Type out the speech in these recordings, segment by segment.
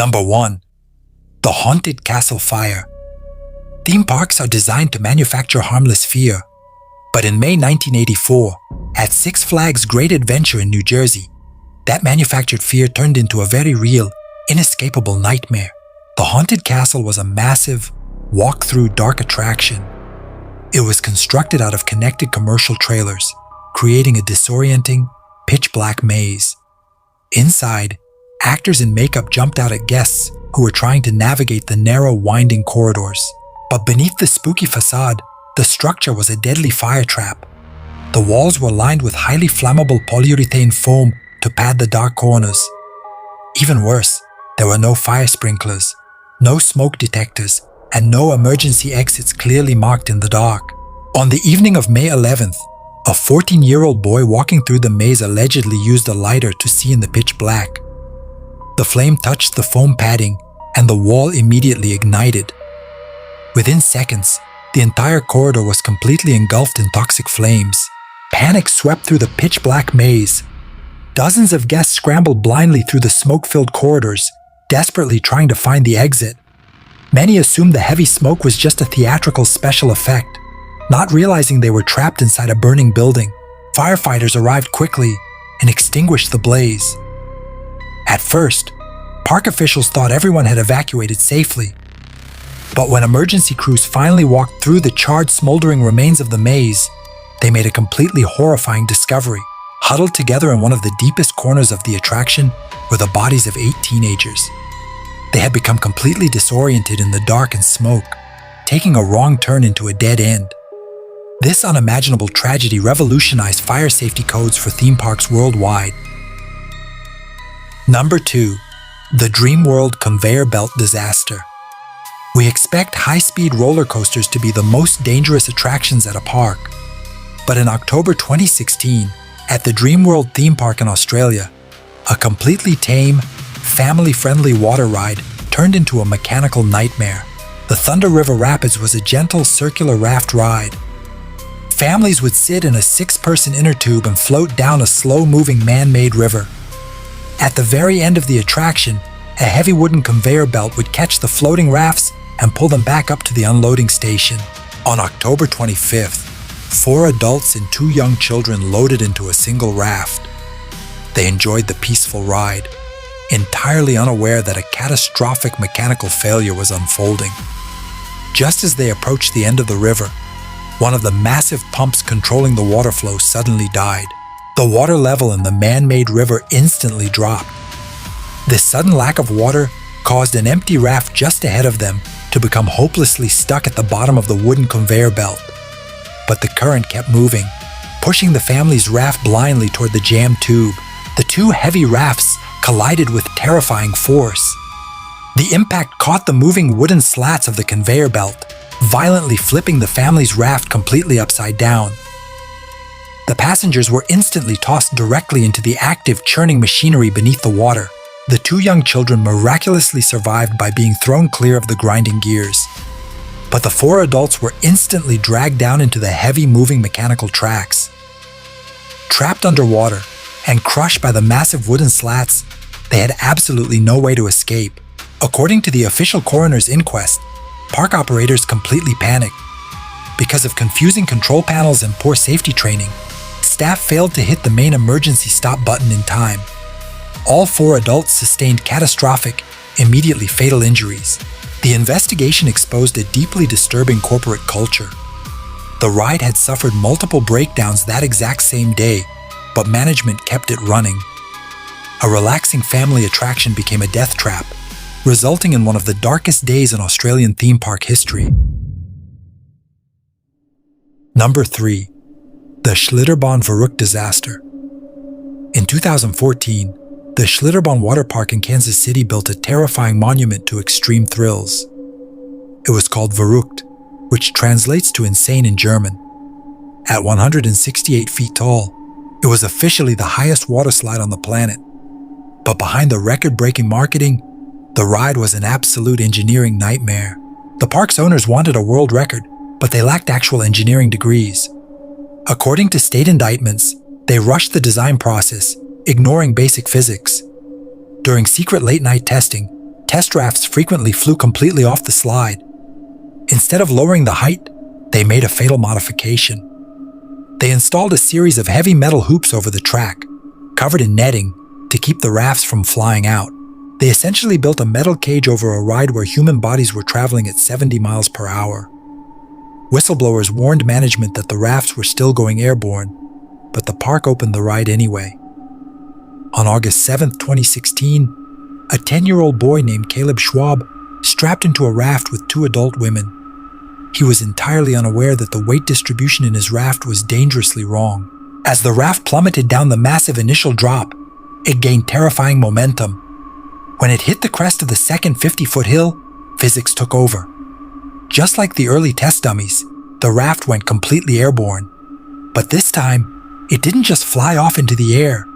Number 1. The Haunted Castle Fire. Theme parks are designed to manufacture harmless fear. But in May 1984, at Six Flags Great Adventure in New Jersey, that manufactured fear turned into a very real, inescapable nightmare. The Haunted Castle was a massive, walk-through dark attraction. It was constructed out of connected commercial trailers, creating a disorienting, pitch-black maze. Inside, actors in makeup jumped out at guests who were trying to navigate the narrow, winding corridors. But beneath the spooky facade, the structure was a deadly fire trap. The walls were lined with highly flammable polyurethane foam to pad the dark corners. Even worse, there were no fire sprinklers, no smoke detectors, and no emergency exits clearly marked in the dark. On the evening of May 11th, a 14-year-old boy walking through the maze allegedly used a lighter to see in the pitch black. The flame touched the foam padding, and the wall immediately ignited. Within seconds, the entire corridor was completely engulfed in toxic flames. Panic swept through the pitch-black maze. Dozens of guests scrambled blindly through the smoke-filled corridors, desperately trying to find the exit. Many assumed the heavy smoke was just a theatrical special effect, not realizing they were trapped inside a burning building. Firefighters arrived quickly and extinguished the blaze. At first, park officials thought everyone had evacuated safely. But when emergency crews finally walked through the charred, smoldering remains of the maze, they made a completely horrifying discovery. Huddled together in one of the deepest corners of the attraction were the bodies of 8 teenagers. They had become completely disoriented in the dark and smoke, taking a wrong turn into a dead end. This unimaginable tragedy revolutionized fire safety codes for theme parks worldwide. Number 2. The Dreamworld Conveyor Belt Disaster. We expect high-speed roller coasters to be the most dangerous attractions at a park. But in October 2016, at the Dreamworld theme park in Australia, a completely tame, family-friendly water ride turned into a mechanical nightmare. The Thunder River Rapids was a gentle circular raft ride. Families would sit in a 6-person inner tube and float down a slow-moving man-made river. At the very end of the attraction, a heavy wooden conveyor belt would catch the floating rafts and pull them back up to the unloading station. On October 25th, 4 adults and 2 young children loaded into a single raft. They enjoyed the peaceful ride, entirely unaware that a catastrophic mechanical failure was unfolding. Just as they approached the end of the river, one of the massive pumps controlling the water flow suddenly died. The water level in the man-made river instantly dropped. This sudden lack of water caused an empty raft just ahead of them to become hopelessly stuck at the bottom of the wooden conveyor belt. But the current kept moving, pushing the family's raft blindly toward the jammed tube. The 2 heavy rafts collided with terrifying force. The impact caught the moving wooden slats of the conveyor belt, violently flipping the family's raft completely upside down. The passengers were instantly tossed directly into the active churning machinery beneath the water. The 2 young children miraculously survived by being thrown clear of the grinding gears. But the 4 adults were instantly dragged down into the heavy moving mechanical tracks. Trapped underwater and crushed by the massive wooden slats, they had absolutely no way to escape. According to the official coroner's inquest, park operators completely panicked. Because of confusing control panels and poor safety training, staff failed to hit the main emergency stop button in time. All 4 adults sustained catastrophic, immediately fatal injuries. The investigation exposed a deeply disturbing corporate culture. The ride had suffered multiple breakdowns that exact same day, but management kept it running. A relaxing family attraction became a death trap, resulting in one of the darkest days in Australian theme park history. Number 3. The Schlitterbahn Verrückt Disaster. In 2014, the Schlitterbahn Water Park in Kansas City built a terrifying monument to extreme thrills. It was called Verrückt, which translates to insane in German. At 168 feet tall, it was officially the highest water slide on the planet. But behind the record-breaking marketing, the ride was an absolute engineering nightmare. The park's owners wanted a world record, but they lacked actual engineering degrees. According to state indictments, they rushed the design process, ignoring basic physics. During secret late-night testing, test rafts frequently flew completely off the slide. Instead of lowering the height, they made a fatal modification. They installed a series of heavy metal hoops over the track, covered in netting, to keep the rafts from flying out. They essentially built a metal cage over a ride where human bodies were traveling at 70 miles per hour. Whistleblowers warned management that the rafts were still going airborne, but the park opened the ride anyway. On August 7, 2016, a 10-year-old boy named Caleb Schwab strapped into a raft with 2 adult women. He was entirely unaware that the weight distribution in his raft was dangerously wrong. As the raft plummeted down the massive initial drop, it gained terrifying momentum. When it hit the crest of the second 50-foot hill, physics took over. Just like the early test dummies, the raft went completely airborne. But this time, it didn't just fly off into the air.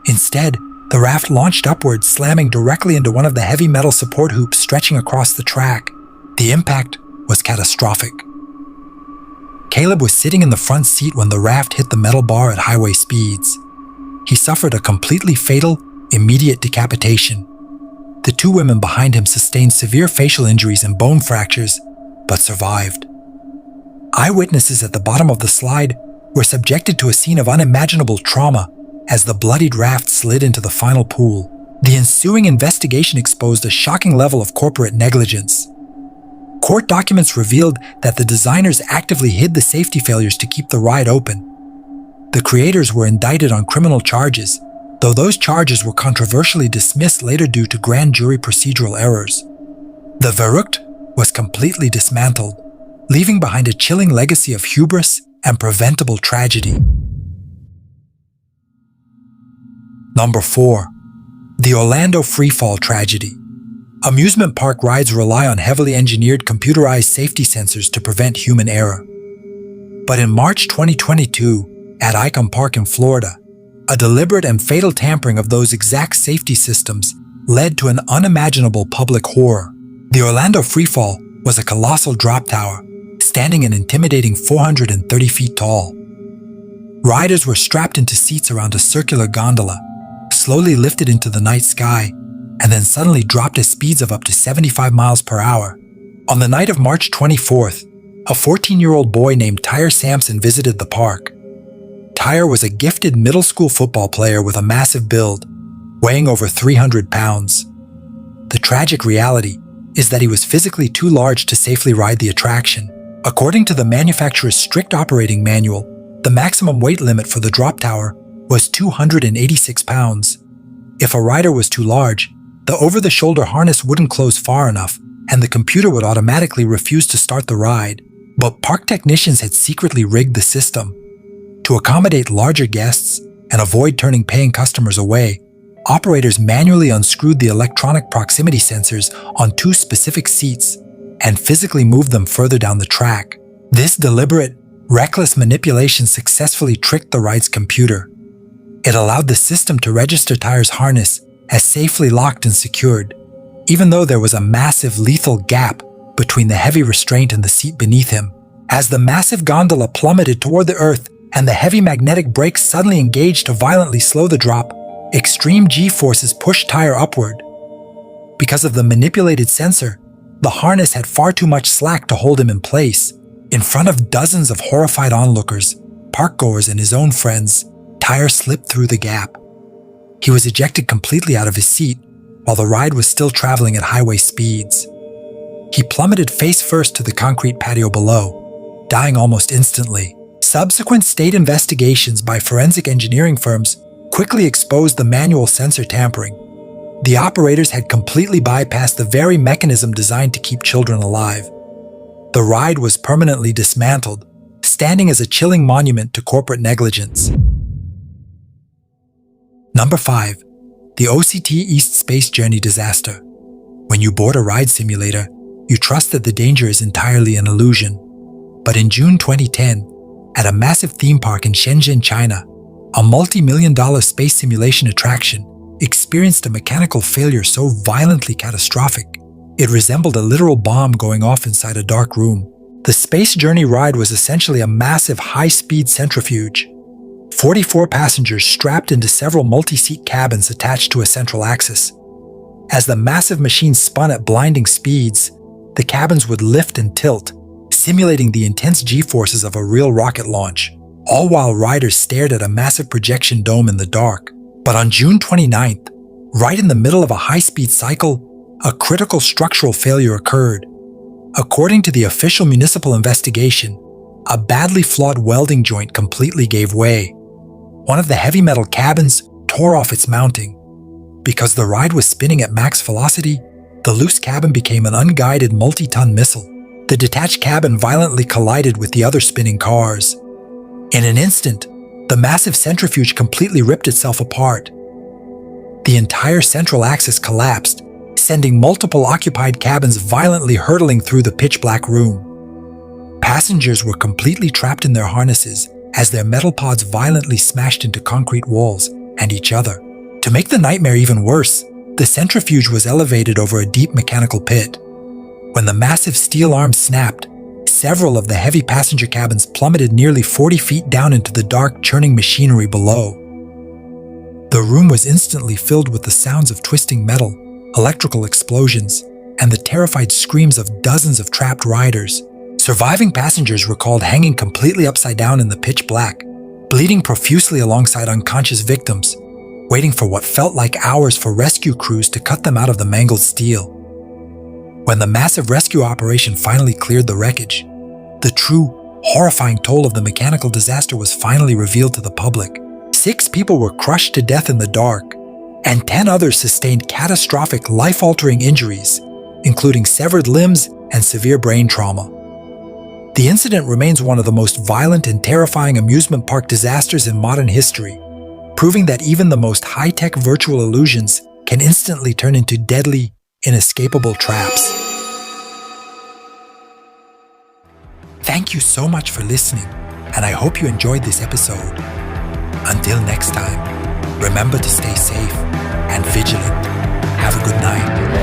Instead, the raft launched upwards, slamming directly into one of the heavy metal support hoops stretching across the track. The impact was catastrophic. Caleb was sitting in the front seat when the raft hit the metal bar at highway speeds. He suffered a completely fatal, immediate decapitation. The 2 women behind him sustained severe facial injuries and bone fractures, but survived. Eyewitnesses at the bottom of the slide were subjected to a scene of unimaginable trauma as the bloodied raft slid into the final pool. The ensuing investigation exposed a shocking level of corporate negligence. Court documents revealed that the designers actively hid the safety failures to keep the ride open. The creators were indicted on criminal charges, though those charges were controversially dismissed later due to grand jury procedural errors. The verdict was completely dismantled, leaving behind a chilling legacy of hubris and preventable tragedy. Number 4. The Orlando Freefall Tragedy. Amusement park rides rely on heavily engineered computerized safety sensors to prevent human error. But in March 2022, at Icon Park in Florida, a deliberate and fatal tampering of those exact safety systems led to an unimaginable public horror. The Orlando Freefall was a colossal drop tower, standing an intimidating 430 feet tall. Riders were strapped into seats around a circular gondola, slowly lifted into the night sky, and then suddenly dropped at speeds of up to 75 miles per hour. On the night of March 24th, a 14-year-old boy named Tyre Sampson visited the park. Tyre was a gifted middle school football player with a massive build, weighing over 300 pounds. The tragic reality is that he was physically too large to safely ride the attraction. According to the manufacturer's strict operating manual, the maximum weight limit for the drop tower was 286 pounds. If a rider was too large, the over-the-shoulder harness wouldn't close far enough, and the computer would automatically refuse to start the ride. But park technicians had secretly rigged the system. To accommodate larger guests and avoid turning paying customers away, operators manually unscrewed the electronic proximity sensors on 2 specific seats and physically moved them further down the track. This deliberate, reckless manipulation successfully tricked the ride's computer. It allowed the system to register Tyre's harness as safely locked and secured, even though there was a massive lethal gap between the heavy restraint and the seat beneath him. As the massive gondola plummeted toward the earth and the heavy magnetic brakes suddenly engaged to violently slow the drop, extreme G-forces pushed Tyre upward. Because of the manipulated sensor, the harness had far too much slack to hold him in place. In front of dozens of horrified onlookers, parkgoers, and his own friends, Tyre slipped through the gap. He was ejected completely out of his seat while the ride was still traveling at highway speeds. He plummeted face first to the concrete patio below, dying almost instantly. Subsequent state investigations by forensic engineering firms quickly exposed the manual sensor tampering. The operators had completely bypassed the very mechanism designed to keep children alive. The ride was permanently dismantled, standing as a chilling monument to corporate negligence. Number 5. The OCT East Space Journey Disaster. When you board a ride simulator, you trust that the danger is entirely an illusion. But in June 2010, at a massive theme park in Shenzhen, China, a multi-million-dollar space simulation attraction experienced a mechanical failure so violently catastrophic, it resembled a literal bomb going off inside a dark room. The Space Journey ride was essentially a massive high-speed centrifuge. 44 passengers strapped into several multi-seat cabins attached to a central axis. As the massive machine spun at blinding speeds, the cabins would lift and tilt, simulating the intense G-forces of a real rocket launch, all while riders stared at a massive projection dome in the dark. But on June 29th, right in the middle of a high-speed cycle, a critical structural failure occurred. According to the official municipal investigation, a badly flawed welding joint completely gave way. One of the heavy metal cabins tore off its mounting. Because the ride was spinning at max velocity, the loose cabin became an unguided multi-ton missile. The detached cabin violently collided with the other spinning cars. In an instant, the massive centrifuge completely ripped itself apart. The entire central axis collapsed, sending multiple occupied cabins violently hurtling through the pitch-black room. Passengers were completely trapped in their harnesses as their metal pods violently smashed into concrete walls and each other. To make the nightmare even worse, the centrifuge was elevated over a deep mechanical pit. When the massive steel arms snapped, several of the heavy passenger cabins plummeted nearly 40 feet down into the dark, churning machinery below. The room was instantly filled with the sounds of twisting metal, electrical explosions, and the terrified screams of dozens of trapped riders. Surviving passengers recalled hanging completely upside down in the pitch black, bleeding profusely alongside unconscious victims, waiting for what felt like hours for rescue crews to cut them out of the mangled steel. When the massive rescue operation finally cleared the wreckage, the true, horrifying toll of the mechanical disaster was finally revealed to the public. 6 people were crushed to death in the dark, and 10 others sustained catastrophic, life-altering injuries, including severed limbs and severe brain trauma. The incident remains one of the most violent and terrifying amusement park disasters in modern history, proving that even the most high-tech virtual illusions can instantly turn into deadly, inescapable traps. Thank you so much for listening, and I hope you enjoyed this episode. Until next time, remember to stay safe and vigilant. Have a good night.